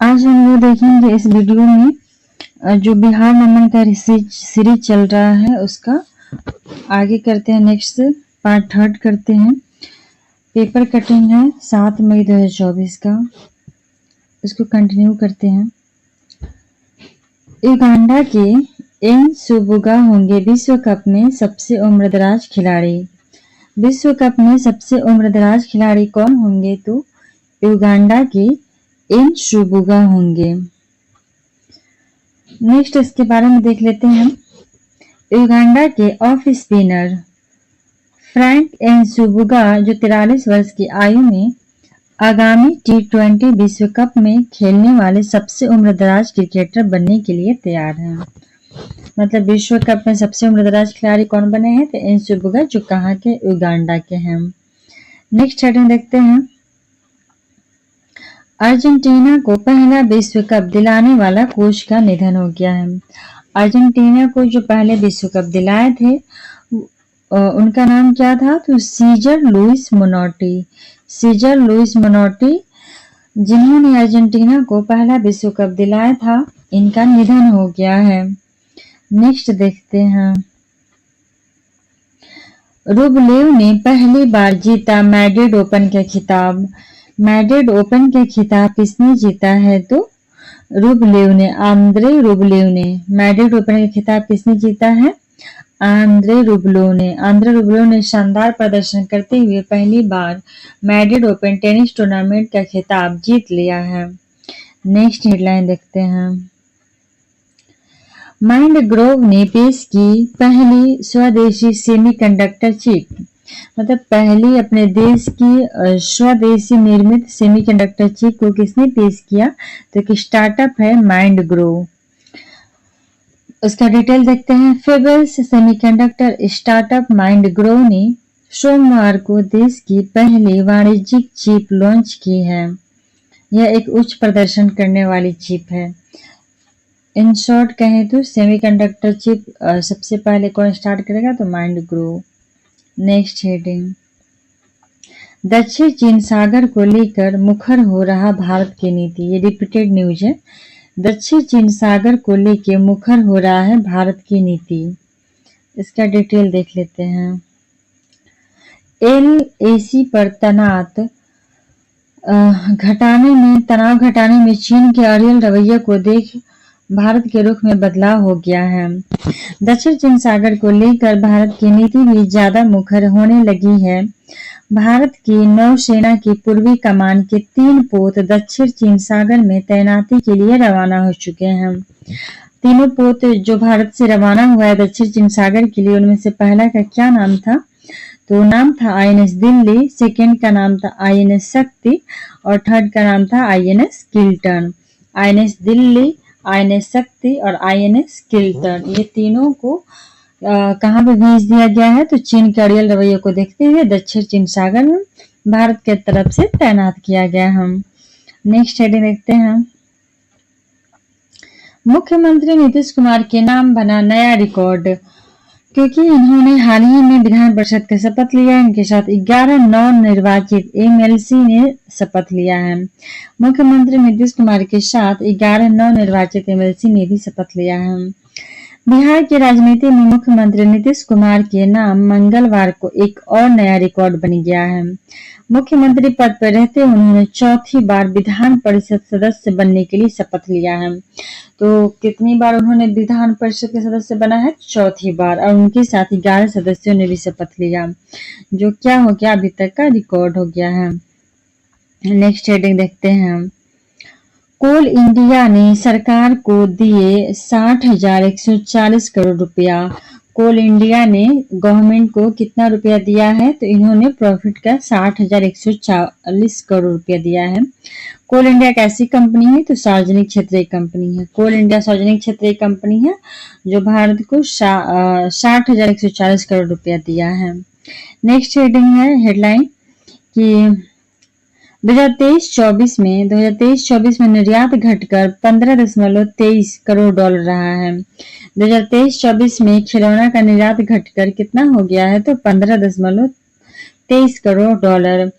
आज हम लोग देखेंगे इस वीडियो में जो बिहार नमन का सीरीज चल रहा है उसका आगे करते हैं। नेक्स्ट पार्ट थर्ड करते हैं। पेपर कटिंग है 7 मई 2024 का, इसको कंटिन्यू करते हैं। युगांडा के एन सुबुगा होंगे विश्व कप में सबसे उम्रदराज खिलाड़ी। विश्व कप में सबसे उम्रदराज खिलाड़ी कौन होंगे? तो युगांडा के एन सुबुगा होंगे। नेक्स्ट इसके बारे में देख लेते हैं हम। युगांडा के ऑफ स्पिनर फ्रैंक एनसुबुगा जो 43 वर्ष की आयु में आगामी T20 विश्व कप में खेलने वाले सबसे उम्रदराज क्रिकेटर बनने के लिए तैयार हैं। मतलब विश्व कप में सबसे उम्रदराज खिलाड़ी कौन बने हैं? तो एनसुबुगा जो कहाँ के? युगांडा के हैं। नेक्स्ट हेडिंग देखते हैं। अर्जेंटीना को पहला विश्व कप दिलाने वाला कोच का निधन हो गया है। अर्जेंटीना को जो पहले विश्व कप दिलाए थे उनका नाम क्या था? तो सीजर लुइस मोनोटी। सीजर लुइस मोनोटी जिन्होंने अर्जेंटीना को पहला विश्व कप दिलाया था, इनका निधन हो गया है। नेक्स्ट देखते हैं। रुबलेव ने पहली बार जीता मैड्रिड ओपन का खिताब। मैड्रिड ओपन के खिताब किसने जीता है? तो रुबलेव ने, आंद्रे रुबलेव ने। मैड्रिड ओपन के खिताब किसने जीता है? आंद्रे रुबलेव ने। आंद्रे रुबलेव ने शानदार प्रदर्शन करते हुए पहली बार मैड्रिड ओपन टेनिस टूर्नामेंट का खिताब जीत लिया है। नेक्स्ट हेडलाइन देखते हैं। माइंडग्रोव ने पेश की पहली स्वदेशी सेमीकंडक्टर चिप। मतलब पहली अपने देश की स्वदेशी निर्मित सेमीकंडक्टर चिप को किसने पेश किया? तो एक स्टार्टअप है माइंडग्रोव। उसका डिटेल देखते हैं। फेबल्स सेमीकंडक्टर स्टार्टअप माइंडग्रोव ने सोमवार को देश की पहली वाणिज्यिक चिप लॉन्च की है। यह एक उच्च प्रदर्शन करने वाली चिप है। इन शॉर्ट कहें तो सेमीकंडक्टर चिप सबसे पहले कौन स्टार्ट करेगा? तो माइंडग्रोव। Next heading. दक्षिण चीन सागर को लेकर मुखर हो रहा भारत की नीति। ये रिपीटेड न्यूज है। दक्षिण चीन सागर को लेकर मुखर हो रहा है भारत की नीति। इसका डिटेल देख लेते हैं। LAC पर तनाव घटाने में चीन के अड़ियल रवैये को देख भारत के रुख में बदलाव हो गया है। दक्षिण चीन सागर को लेकर भारत की नीति भी ज्यादा मुखर होने लगी है। भारत की नौसेना की पूर्वी कमान के 3 पोत दक्षिण चीन सागर में तैनाती के लिए रवाना हो चुके हैं। तीनों पोत जो भारत से रवाना हुआ है दक्षिण चीन सागर के लिए, उनमें से पहला का क्या नाम था? तो नाम था INS दिल्ली, सेकेंड का नाम था INS शक्ति और थर्ड का नाम था INS Kiltan. INS Delhi, INS शक्ति और INS किल्टन, ये तीनों को कहाँ पे भेज दिया गया है? तो चीन के अड़ियल रवैये को देखते हुए दक्षिण चीन सागर में भारत के तरफ से तैनात किया गया। हम नेक्स्ट हेडिंग देखते हैं। मुख्यमंत्री नीतीश कुमार के नाम बना नया रिकॉर्ड, क्योंकि इन्होंने हाल ही में विधान परिषद का शपथ लिया। इनके साथ 11 नवनिर्वाचित MLC ने शपथ लिया है। मुख्यमंत्री नीतीश कुमार के साथ 11 नवनिर्वाचित MLC ने भी शपथ लिया है। बिहार की राजनीति में मुख्यमंत्री नीतीश कुमार के नाम मंगलवार को एक और नया रिकॉर्ड बन गया है। मुख्यमंत्री पद पर रहते उन्होंने चौथी बार विधान परिषद सदस्य बनने के लिए शपथ लिया है। तो कितनी बार उन्होंने विधान परिषद के सदस्य बना है? चौथी बार। और उनके साथ 11 सदस्यों ने भी शपथ लिया, जो क्या हो गया? अभी तक का रिकॉर्ड हो गया है। नेक्स्ट हेडिंग देखते हैं। कोल इंडिया ने सरकार को दिए 60,140 करोड़ रुपया। कोल इंडिया ने गवर्नमेंट को कितना रुपया दिया है? तो इन्होंने प्रॉफिट का 60,140 करोड़ रुपया दिया है। कोल इंडिया एक ऐसी कंपनी है, तो सार्वजनिक क्षेत्रीय कंपनी है। कोल इंडिया सार्वजनिक क्षेत्रीय कंपनी है जो भारत को 60,140 करोड़ रुपया दिया है। नेक्स्ट हेडिंग है हेडलाइन कि 2023-24 में निर्यात घटकर 15.23 करोड़ डॉलर रहा है। 2023-24 में खिलौना का निर्यात घटकर कितना हो गया है? तो 15.23 करोड़ डॉलर।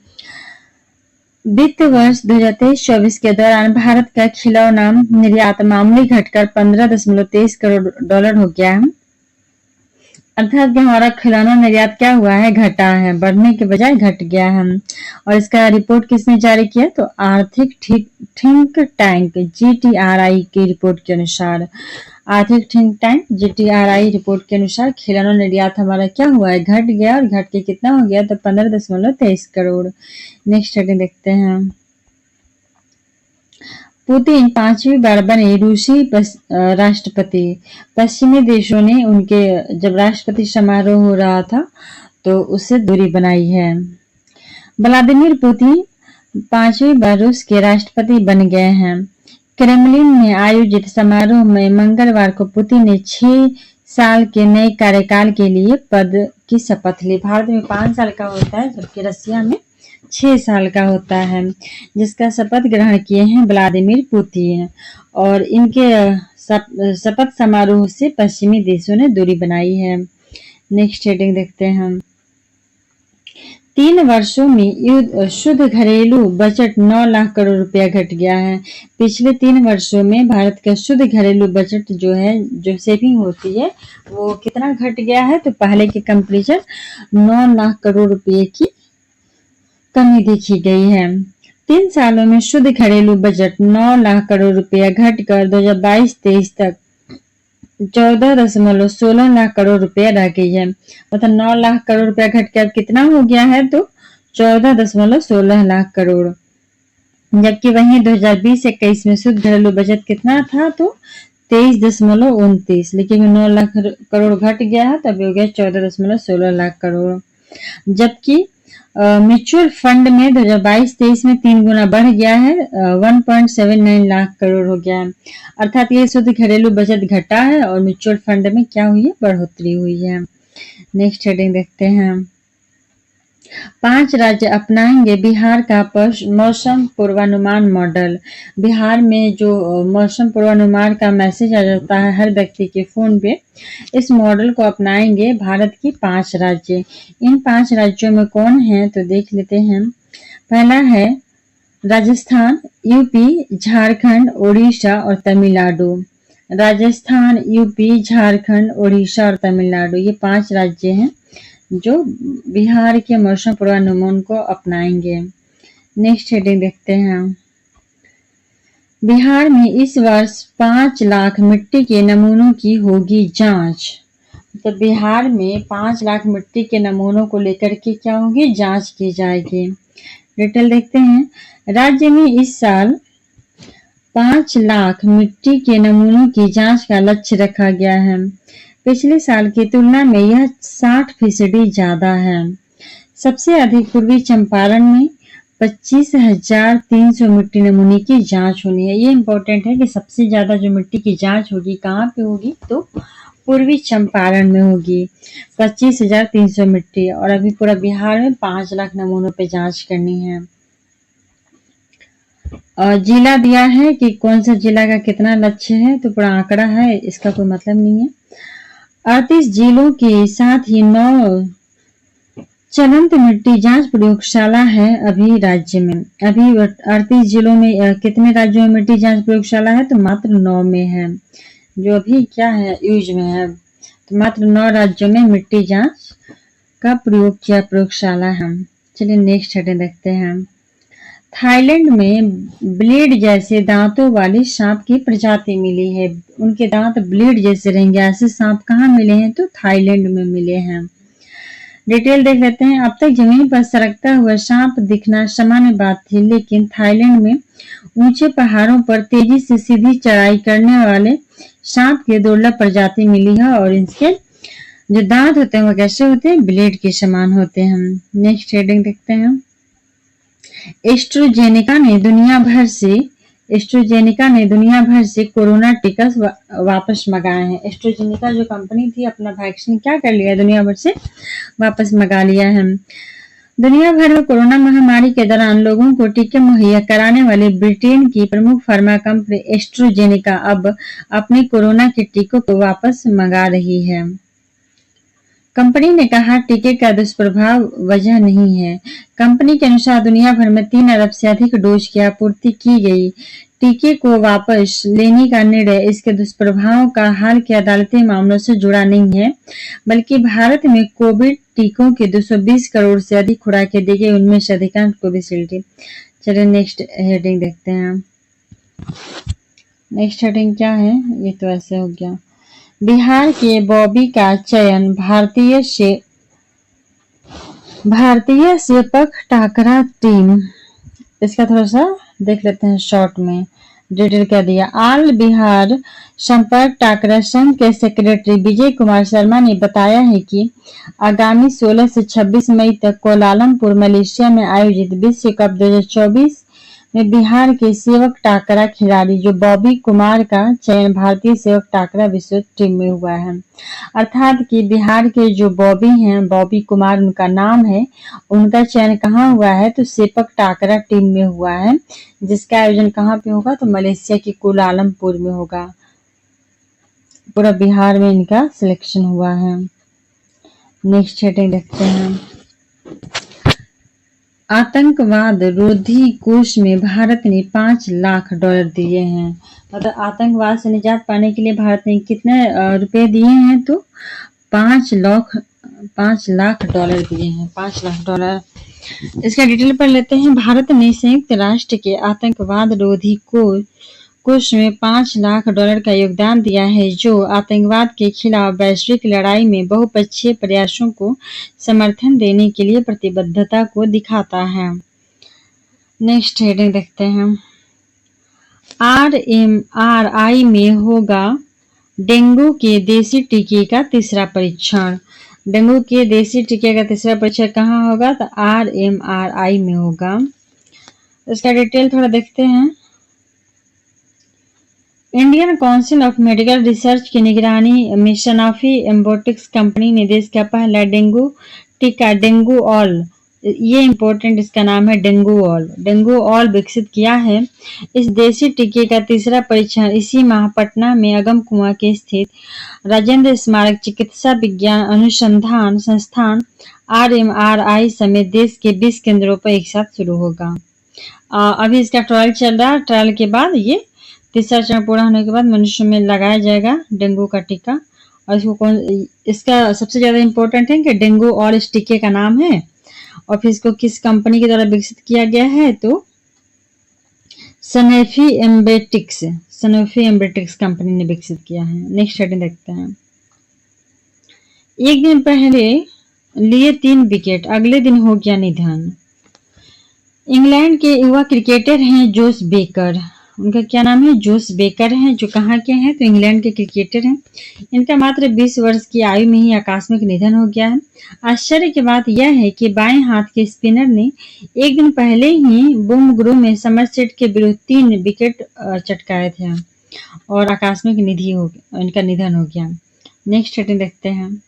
वित्त वर्ष 2023-24 के दौरान भारत का खिलौना निर्यात मामूली घटकर $15.23 करोड़ हो गया है। अर्थात कि हमारा खिलौना निर्यात क्या हुआ है, घटा है, बढ़ने के बजाय घट गया है। और इसका रिपोर्ट किसने जारी किया, तो आर्थिक थिंक टैंक GTRI की रिपोर्ट के अनुसार, आर्थिक थिंक टैंक GTRI रिपोर्ट के अनुसार खिलौना निर्यात हमारा क्या हुआ है, घट गया, और घट के कितना हो गया, तो 15.23 करोड़। नेक्स्ट हेडिंग देखते हैं। पुतिन 5वीं बार बने रूसी राष्ट्रपति। पश्चिमी देशों ने उनके जब राष्ट्रपति समारोह हो रहा था तो उससे दूरी बनाई है। व्लादिमीर पुतिन 5वीं बार रूस के राष्ट्रपति बन गए हैं। क्रेमलिन में आयोजित समारोह में मंगलवार को पुतिन ने 6 साल के नए कार्यकाल के लिए पद की शपथ ली। भारत में 5 साल का होता है, जबकि रसिया में 6 साल का होता है, जिसका शपथ ग्रहण किए हैं व्लादिमीर पुतिन। और इनके शपथ समारोह से पश्चिमी देशों ने दूरी बनाई है। नेक्स्ट हेडिंग देखते हैं हम। 3 वर्षों में शुद्ध घरेलू बजट 9 लाख करोड़ रुपया घट गया है। पिछले 3 वर्षों में भारत का शुद्ध घरेलू बजट जो है, जो सेविंग होती है, वो कितना घट गया है, तो पहले के कंपेरिजन 9 लाख करोड़ रुपये की कमी देखी गई है। 3 सालों में शुद्ध घरेलू बजट 9 लाख करोड़ रुपया घटकर 2022-23 तक 14.16 लाख करोड़ रुपया रह गई है। मतलब 9 लाख करोड़ रुपया घट के अब कितना हो गया है, तो 14.16 लाख करोड़। जबकि वहीं 2020-21 में शुद्ध घरेलू बजट कितना था, तो 23.29, लेकिन 9 लाख करोड़ घट गया है, तब हो गया 14.16 लाख करोड़। जबकि म्यूचुअल फंड में 2022-23 में 3 गुना बढ़ गया है, 1.79 लाख करोड़ हो गया है। अर्थात ये शुद्ध घरेलू बजट घटा है और म्यूचुअल फंड में क्या हुई है, बढ़ोतरी हुई है। नेक्स्ट हेडिंग देखते हैं। 5 राज्य अपनाएंगे बिहार का मौसम पूर्वानुमान मॉडल। बिहार में जो मौसम पूर्वानुमान का मैसेज आ जाता है हर व्यक्ति के फोन पे, इस मॉडल को अपनाएंगे भारत की 5 राज्य। इन 5 राज्यों में कौन है, तो देख लेते हैं। पहला है राजस्थान, यूपी, झारखंड, उड़ीसा और तमिलनाडु। राजस्थान, यूपी, झारखंड, उड़ीसा और तमिलनाडु, ये 5 राज्य हैं जो बिहार के मौसम पूर्वानुमान को अपनाएंगे। नेक्स्ट हेडिंग देखते हैं। बिहार में इस वर्ष 5 लाख मिट्टी के नमूनों की होगी जांच। तो बिहार में 5 लाख मिट्टी के नमूनों को लेकर के क्या होगी, जांच की जाएगी। डिटेल देखते हैं। राज्य में इस साल 5 लाख मिट्टी के नमूनों की जांच का लक्ष्य रखा गया है। पिछले साल की तुलना में यह 60% ज्यादा है। सबसे अधिक पूर्वी चंपारण में 25,300 मिट्टी नमूने की जांच होनी है। ये इम्पोर्टेंट है कि सबसे ज्यादा जो मिट्टी की जांच होगी कहाँ पे होगी, तो पूर्वी चंपारण में होगी, 25,300 मिट्टी। और अभी पूरा बिहार में 5 लाख नमूनों पे जांच करनी है। और जिला दिया है कि कौन सा जिला का कितना लक्ष्य है, तो पूरा आंकड़ा है, इसका कोई मतलब नहीं है। 38 जिलों के साथ ही 9 चलंत मिट्टी जांच प्रयोगशाला है अभी राज्य में। अभी 38 जिलों में कितने राज्यों में मिट्टी जांच प्रयोगशाला है, तो मात्र 9 में है, जो अभी क्या है, यूज में है। तो मात्र 9 राज्यों में मिट्टी जांच का प्रयोग किया प्रयोगशाला है। चलिए नेक्स्ट हेडिंग देखते हैं। थाईलैंड में ब्लेड जैसे दांतों वाली सांप की प्रजाति मिली है। उनके दांत ब्लेड जैसे रहेंगे, ऐसे सांप कहाँ मिले हैं, तो थाईलैंड में मिले हैं। डिटेल देख लेते हैं। अब तक जमीन पर सरकता हुआ सांप दिखना सामान्य बात थी, लेकिन थाईलैंड में ऊंचे पहाड़ों पर तेजी से सीधी चढ़ाई करने वाले सांप की दुर्लभ प्रजाति मिली है और इनके जो दांत होते हैं वो कैसे होते हैं, ब्लेड के समान होते हैं। नेक्स्ट हेडिंग देखते हैं। एस्ट्राजेनेका ने दुनिया भर से कोरोना टीका वापस मंगाए हैं। एस्ट्राजेनेका जो कंपनी थी अपना वैक्सीन क्या कर लिया, दुनिया भर से वापस मंगा लिया है। दुनिया भर में कोरोना महामारी के दौरान लोगों को टीके मुहैया कराने वाली ब्रिटेन की प्रमुख फार्मा कंपनी एस्ट्राजेनेका अब अपने कोरोना के टीकों को वापस मंगा रही है। कंपनी ने कहा टीके का दुष्प्रभाव वजह नहीं है। कंपनी के अनुसार दुनिया भर में 3 अरब से अधिक डोज की आपूर्ति की गई। टीके को वापस लेने का निर्णय इसके दुष्प्रभावों का हाल के अदालती मामलों से जुड़ा नहीं है, बल्कि भारत में कोविड टीकों की 220 करोड़ से अधिक खुराकें दी गई, उनमें से अधिकांश कोविशील्ड। चलिए नेक्स्ट हेडिंग देखते हैं। नेक्स्ट हेडिंग क्या है, ये तो ऐसे हो गया। बिहार के बॉबी का चयन भारतीय सेपक टाकरा टीम। इसका थोड़ा सा देख लेते हैं शॉर्ट में डिटेल क्या दिया। आल बिहार संपर्क टाकरा संघ के सेक्रेटरी विजय कुमार शर्मा ने बताया है कि आगामी 16 से 26 मई तक कोलालमपुर मलेशिया में आयोजित विश्व कप 2024 में बिहार के सेवक टाकरा खिलाड़ी जो बॉबी कुमार का चयन भारतीय सेवक टाकरा विश्व टीम में हुआ है। अर्थात कि बिहार के जो बॉबी हैं, बॉबी कुमार उनका नाम है, उनका चयन कहाँ हुआ है तो सेपक टाकरा टीम में हुआ है, जिसका आयोजन कहाँ पे होगा तो मलेशिया के कुलालमपुर में होगा। पूरा बिहार में इनका सिलेक्शन हुआ है। नेक्स्ट हेडिंग देखते हैं। आतंकवाद रोधी कोष में भारत ने $5 लाख दिए हैं। मतलब आतंकवाद से निजात पाने के लिए भारत ने कितने रुपए दिए हैं तो $5 लाख दिए हैं। $5 लाख। इसका डिटेल पढ़ लेते हैं। भारत ने संयुक्त राष्ट्र के आतंकवाद रोधी कोष में $5 लाख का योगदान दिया है, जो आतंकवाद के खिलाफ वैश्विक लड़ाई में बहुपक्षीय प्रयासों को समर्थन देने के लिए प्रतिबद्धता को दिखाता है। नेक्स्ट हेडिंग देखते हैं। RMRI में होगा डेंगू के देसी टीके का तीसरा परीक्षण। डेंगू के देसी टीके का तीसरा परीक्षण कहाँ होगा तो RMRI में होगा। इसका डिटेल थोड़ा देखते हैं। Indian council of medical research की निगरानी में सनोफी एम्बोटिक्स कंपनी ने देश का पहला डेंगू टीका डेंगू ऑल, ये इम्पोर्टेंट इसका नाम है डेंगू ऑल विकसित किया है। इस देसी टीके का तीसरा परीक्षण इसी माह पटना में अगम कुआं के स्थित राजेंद्र स्मारक चिकित्सा विज्ञान अनुसंधान संस्थान RMRI समेत देश के 20 केंद्रों पर एक साथ शुरू होगा। अभी इसका ट्रायल चल रहा है। ट्रायल के बाद ये तीसरा चरण पूरा होने के बाद मनुष्य में लगाया जाएगा डेंगू का टीका। और इसका सबसे ज्यादा इम्पोर्टेंट है कि डेंगू ऑल इस टीके का नाम है, और फिर इसको किस कंपनी के द्वारा विकसित किया गया है तो सनोफी एम्बेटिक्स कंपनी ने विकसित किया है। नेक्स्ट हेडिंग देखते हैं। एक दिन पहले लिए 3 विकेट, अगले दिन हो गया निधन। इंग्लैंड के युवा क्रिकेटर हैं जोश बेकर। उनका क्या नाम है? जोश बेकर हैं, जो कहाँ के हैं तो इंग्लैंड के क्रिकेटर हैं। इनका मात्र 20 वर्ष की आयु में ही आकस्मिक निधन हो गया है। आश्चर्य की बात यह है कि बाएं हाथ के स्पिनर ने एक दिन पहले ही बुमग्रू में समरसेट के विरुद्ध 3 विकेट चटकाए थे और आकस्मिक इनका निधन हो गया। नेक्स्ट हेडिंग देखते हैं।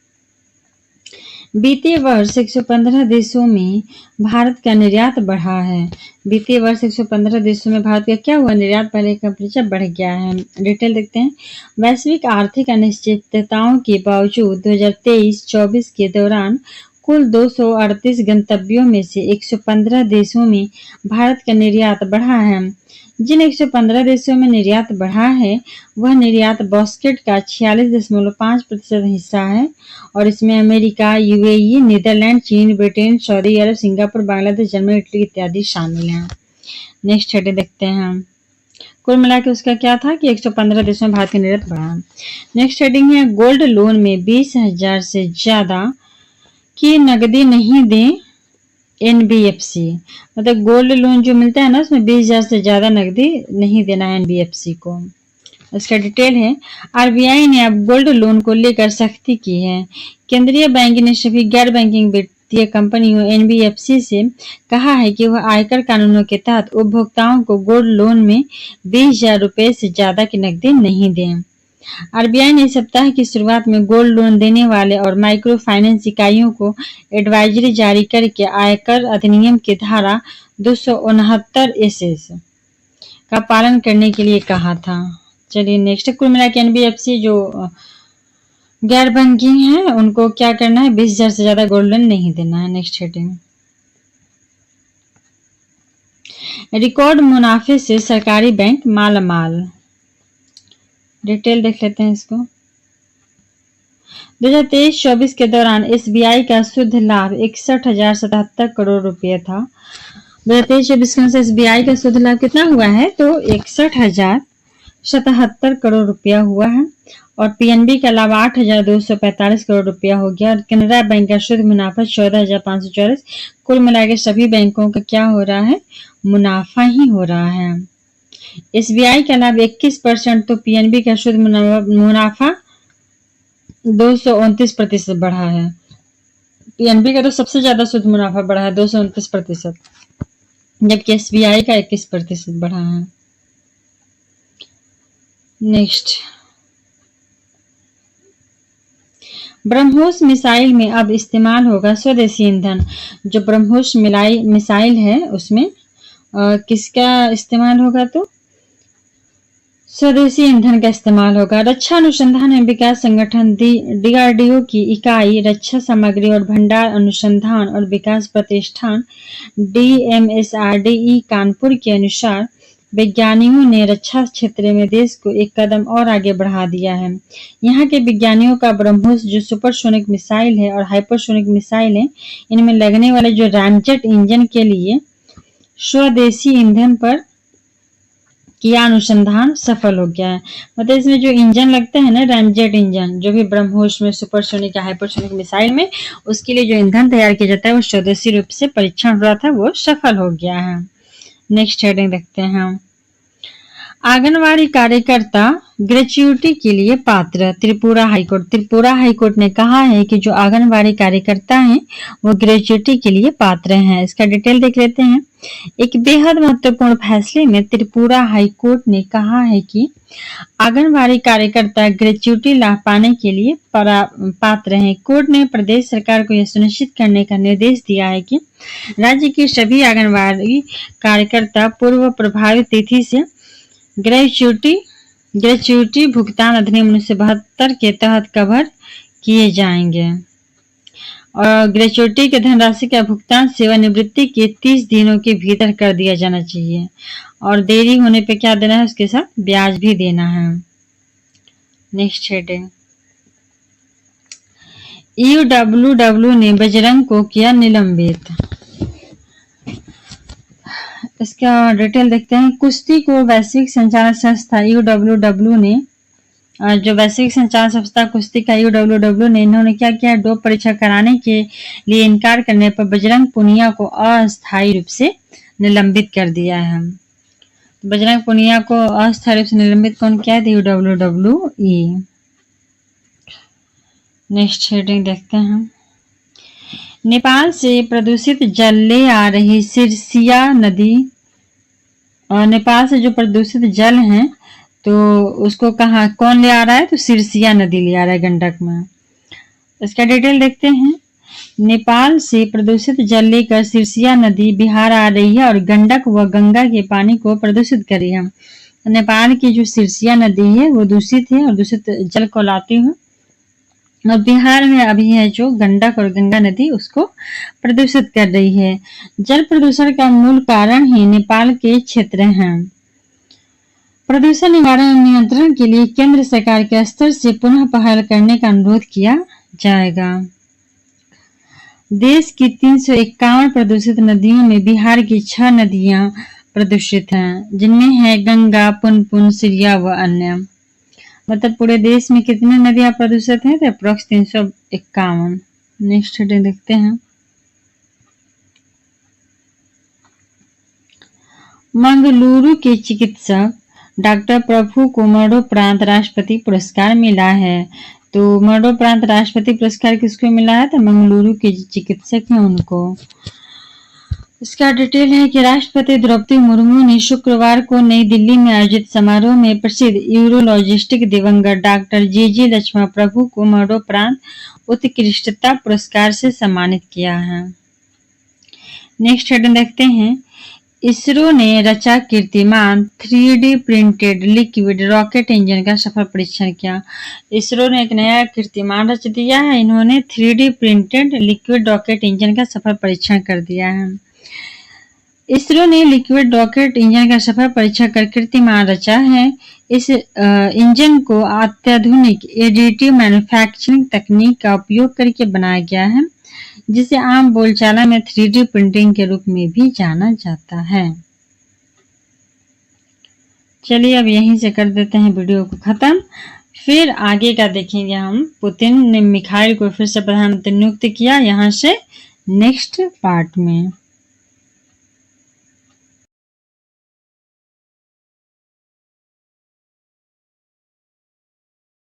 बीते वर्ष 115 देशों में भारत का निर्यात बढ़ा है। बीते वर्ष 115 देशों में भारत का क्या हुआ? निर्यात पहले का अपेक्षा बढ़ गया है। डिटेल देखते हैं। वैश्विक आर्थिक अनिश्चितताओं के बावजूद 2023-24 के दौरान कुल 238 गंतव्यों में से 115 देशों में भारत का निर्यात बढ़ा है। जिन 115 देशों में निर्यात बढ़ा है वह निर्यात बास्केट का 46.5% हिस्सा है, और इसमें अमेरिका, UAE, नीदरलैंड, चीन, ब्रिटेन, सऊदी अरब, सिंगापुर, बांग्लादेश, जर्मनी, इटली इत्यादि शामिल हैं। नेक्स्ट हेडिंग देखते हैं। कुल मिला के उसका क्या था कि 115 देशों में भारत का निर्यात बढ़ा। नेक्स्ट हेडिंग है। गोल्ड लोन में 20,000 से ज्यादा की नकदी नहीं दें NBFC। मतलब गोल्ड लोन जो मिलता है ना, उसमें 20,000 से ज्यादा नकदी नहीं देना है NBFC को। इसका डिटेल है। RBI ने अब गोल्ड लोन को लेकर सख्ती की है। केंद्रीय बैंक ने सभी गैर बैंकिंग वित्तीय कंपनियों NBFC से कहा है कि वह आयकर कानूनों के तहत उपभोक्ताओं को गोल्ड लोन में 20,000 रुपए से ज्यादा की नकदी नहीं दें। RBI ने इस सप्ताह की शुरुआत में गोल्ड लोन देने वाले और माइक्रो फाइनेंस इकाइयों को एडवाइजरी जारी करके आयकर अधिनियम की धारा 269 SS का पालन करने के लिए कहा था। चलिए नेक्स्ट। कुल मिला के NBFC जो गैर बैंकिंग है उनको क्या करना है, 20,000 से ज्यादा गोल्ड लोन नहीं देना है। नेक्स्ट हेडिंग, रिकॉर्ड मुनाफे से सरकारी बैंक मालामाल। डिटेल देख लेते हैं इसको। 2023-24 के दौरान एसबीआई का शुद्ध लाभ 61,077 करोड़ रुपये था। 2023-24 के एसबीआई का शुद्ध लाभ कितना हुआ है, तो 61,077 करोड़ रुपया हुआ है। और पीएनबी का लाभ 8,245 करोड़ रुपया हो गया। और कैनरा बैंक का शुद्ध मुनाफा 14,544। कुल मिलाकर सभी बैंकों का क्या हो रहा है, मुनाफा ही हो रहा है। एसबीआई का लाभ 21%, तो पीएनबी का शुद्ध मुनाफा 229% बढ़ा है। पीएनबी का तो सबसे ज्यादा शुद्ध मुनाफा बढ़ा है 229%, जबकि एसबीआई का 21% बढ़ा है। नेक्स्ट, ब्रह्मोस मिसाइल में अब इस्तेमाल होगा स्वदेशी ईंधन। जो ब्रह्मोस मिसाइल है उसमें किसका इस्तेमाल होगा, तो स्वदेशी ईंधन का इस्तेमाल होगा। रक्षा अनुसंधान एवं विकास संगठन डीआरडीओ की इकाई रक्षा सामग्री और भंडार अनुसंधान और विकास प्रतिष्ठान डीएमएसआरडीई कानपुर के अनुसार वैज्ञानिकों ने रक्षा क्षेत्र में देश को एक कदम और आगे बढ़ा दिया है। यहाँ के विज्ञानियों का ब्रह्मोस जो सुपरसोनिक मिसाइल है और हाइपरसोनिक मिसाइल है, इनमें लगने वाले जो रामजेट इंजन के लिए स्वदेशी ईंधन पर किया अनुसंधान सफल हो गया है। मतलब इसमें जो इंजन लगता है ना, रामजेट इंजन, जो भी ब्रह्मोस में सुपरसोनिक या हाइपरसोनिक मिसाइल में, उसके लिए जो ईंधन तैयार किया जाता है वो स्वदेशी रूप से परीक्षण हुआ था, वो सफल हो गया है। नेक्स्ट हेडिंग देखते हैं, आंगनवाड़ी कार्यकर्ता ग्रेच्युटी के लिए पात्र। त्रिपुरा हाईकोर्ट ने कहा है कि जो आंगनवाड़ी कार्यकर्ता हैं वो ग्रेच्युटी के लिए पात्र हैं। इसका डिटेल देख लेते हैं। एक बेहद महत्वपूर्ण फैसले में त्रिपुरा हाईकोर्ट ने कहा है कि आंगनवाड़ी कार्यकर्ता ग्रेच्युटी लाभ पाने के लिए पात्र हैं। कोर्ट ने प्रदेश सरकार को यह सुनिश्चित करने का निर्देश दिया है कि राज्य के सभी आंगनवाड़ी कार्यकर्ता पूर्व प्रभावित तिथि से ग्रेच्युटी भुगतान अधिनियम 1972 के तहत कवर किए जाएंगे। और ग्रेच्युटी के धनराशि का भुगतान सेवानिवृत्ति के 30 दिनों के भीतर कर दिया जाना चाहिए। और देरी होने पे क्या देना है, उसके साथ ब्याज भी देना है। नेक्स्ट हेडिंग, यूडब्ल्यूडब्ल्यू ने बजरंग को किया निलंबित। इसका डिटेल देखते हैं। कुश्ती को वैश्विक संचालन संस्था यूडब्ल्यूडब्ल्यू ने, जो वैश्विक संचालन संस्था कुश्ती का यूडब्ल्यूडब्ल्यू ने, इन्होंने क्या किया, डोप परीक्षा कराने के लिए इनकार करने पर बजरंग पुनिया को अस्थायी रूप से निलंबित कर दिया है। बजरंग पुनिया को अस्थायी रूप से निलंबित कौन किया है, यूडब्ल्यूडब्ल्यूई। नेक्स्ट हेडिंग देखते हैं, नेपाल से प्रदूषित जल ले आ रही सिरसिया नदी। और नेपाल से जो प्रदूषित जल है तो उसको कहाँ कौन ले आ रहा है, तो सिरसिया नदी ले आ रहा है गंडक में। इसका डिटेल देखते हैं। नेपाल से प्रदूषित जल लेकर सिरसिया नदी बिहार आ रही है और गंडक व गंगा के पानी को प्रदूषित कर रही है। नेपाल की जो सिरसिया नदी है वो दूषित है और दूषित जल को लाती है। और बिहार में अभी है जो गंडक और गंगा नदी उसको प्रदूषित कर रही है। जल प्रदूषण का मूल कारण ही नेपाल के क्षेत्र हैं। प्रदूषण निवारण नियंत्रण के लिए केंद्र सरकार के स्तर से पुनः पहल करने का अनुरोध किया जाएगा। देश की 351 प्रदूषित नदियों में बिहार की 6 नदियां प्रदूषित हैं, जिनमें है गंगा, पुनपुन, सिरिया व अन्य। मतलब पूरे देश में कितनी नदियां प्रदूषित हैं, तो अप्रोक्स 351। नेक्स्ट हेडिंग देखते हैं, मंगलुरु के चिकित्सक डॉक्टर प्रभु को मरणोपरांत राष्ट्रपति पुरस्कार मिला है। तो मरणोपरांत राष्ट्रपति पुरस्कार किसको मिला है, तो मंगलुरु के चिकित्सक हैं उनको। इसका डिटेल है कि राष्ट्रपति द्रौपदी मुर्मू ने शुक्रवार को नई दिल्ली में आयोजित समारोह में प्रसिद्ध यूरोलॉजिस्ट दिवंगत डॉक्टर जी लक्ष्मण प्रभु को मरणोपरांत उत्कृष्टता पुरस्कार से सम्मानित किया है। नेक्स्ट हेडिंग देखते हैं, इसरो ने रचा कीर्तिमान 3D printed liquid rocket engine का सफल परीक्षण किया। इसरो ने एक नया कीर्तिमान रच दिया है। इन्होंने 3D printed liquid rocket engine का सफल परीक्षण कर दिया है। इसरो ने लिक्विड रॉकेट इंजन का सफल परीक्षण कर कीर्तिमान रचा है। इस इंजन को अत्याधुनिक एडिटिव मैन्युफैक्चरिंग तकनीक का उपयोग करके बनाया गया है, जिसे आम बोलचाला में 3D प्रिंटिंग के रूप में भी जाना जाता है। चलिए अब यहीं से कर देते हैं वीडियो को खत्म। फिर आगे का देखेंगे हम। पुतिन ने मिखाइल को फिर से प्रधानमंत्री नियुक्त किया, यहाँ से नेक्स्ट पार्ट में।